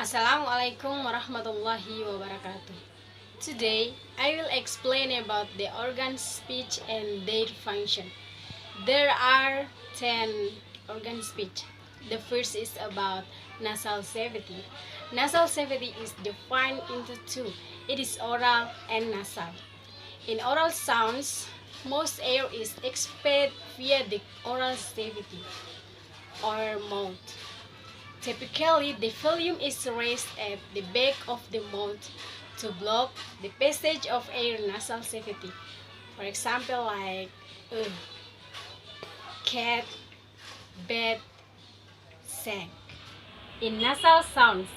Assalamualaikum warahmatullahi wabarakatuh. Today, I will explain about the organ speech and their function. There are 10 organ speech. The first is about nasal cavity. Nasal cavity is defined into two. It is oral and nasal. In oral sounds, most air is expelled via the oral cavity or mouth. Typically, the volume is raised at the back of the mouth to block the passage of air nasal cavity. For example, like cat, bat, sang. In nasal sounds,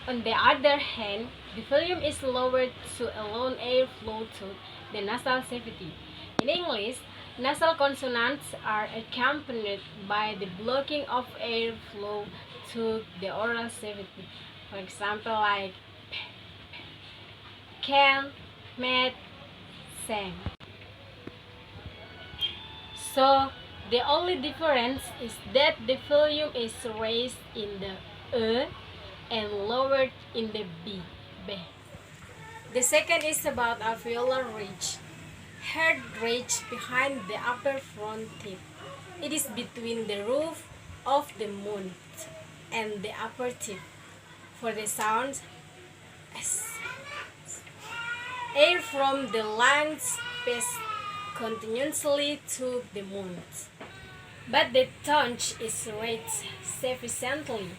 on the other hand, the volume is lowered to allow air flow to the nasal cavity. In English, nasal consonants are accompanied by the blocking of air flow to the oral cavity. For example, like can, met, sang. So, the only difference is that the volume is raised in the and lowered in the B. The second is about alveolar ridge. Head ridge behind the upper front teeth. It is between the roof of the mouth and the upper teeth. For the sound S, air from the lungs passes continuously to the mouth, but the tongue is raised sufficiently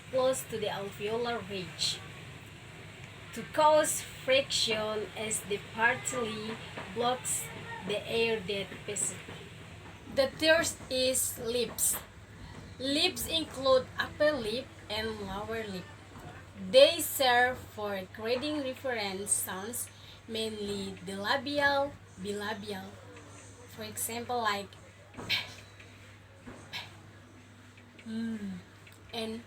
close to the alveolar ridge to cause friction as the partly blocks the air that passes. The third is lips. Lips include upper lip and lower lip. They serve for creating reference sounds, mainly the labial, bilabial. For example, like and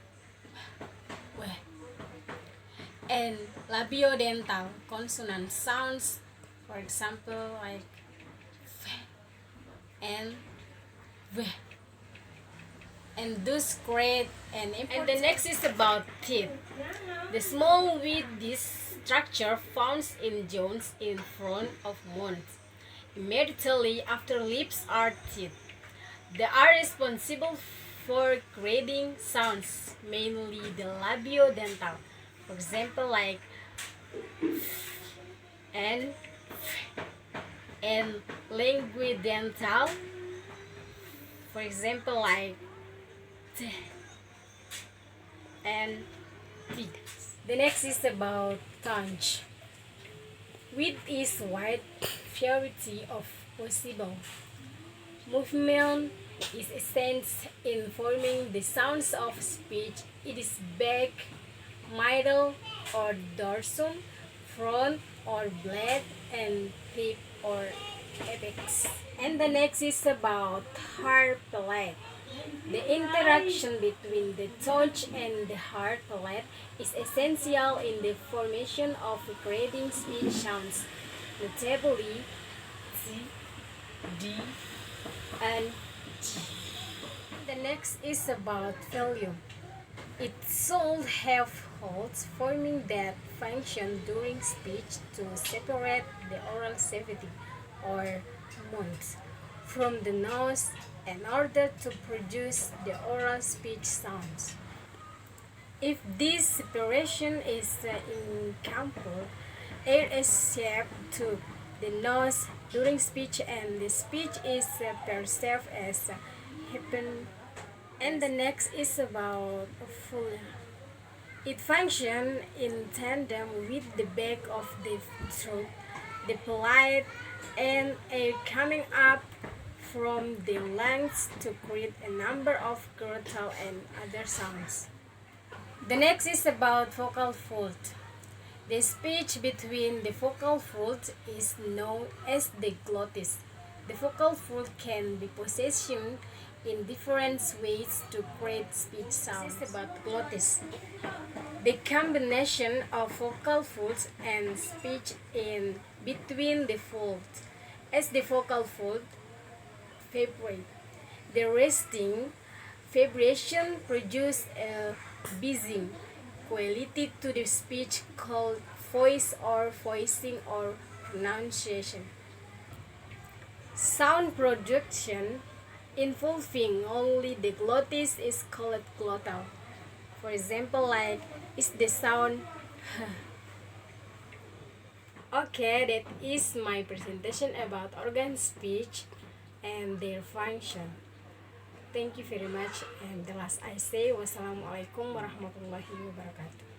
and labiodental consonant sounds, for example, like and and thus create an important. And the next is about teeth. The small with this structure found in jaws in front of mouth. Immediately after lips are teeth. They are responsible for creating sounds, mainly the labiodental. For example, like and and linguidental. For example, like t and t. The next is about tongue. Width is wide variety of possible movement is essential in forming the sounds of speech. It is back, middle or dorsum, front or blade, and tip or apex. And the next is about hard palate. The interaction between the tongue and the hard palate is essential in the formation of creating speech sounds, notably T, D, and G. The next is about volume. It should have holes forming that function during speech to separate the oral cavity or mouth from the nose in order to produce the oral speech sounds. If this separation is incomplete, air is shaped to the nose during speech and the speech is perceived as happen. And the next is about full. It functions in tandem with the back of the throat, the palate, and air coming up from the lungs to create a number of glottal and other sounds. The next is about vocal fold. The speech between the vocal folds is known as the glottis. The vocal fold can be positioned in different ways to create speech sounds. This is about glottis. The combination of vocal folds and speech in between the folds. As the vocal fold vibrate, the resting vibration produces a buzzing quality to the speech called voice or voicing or pronunciation. Sound production involving only the glottis is called glottal. For example, like is the sound. Okay, that is my presentation about organ speech and their function. Thank you very much. And the last I say, wassalamualaikum warahmatullahi wabarakatuh.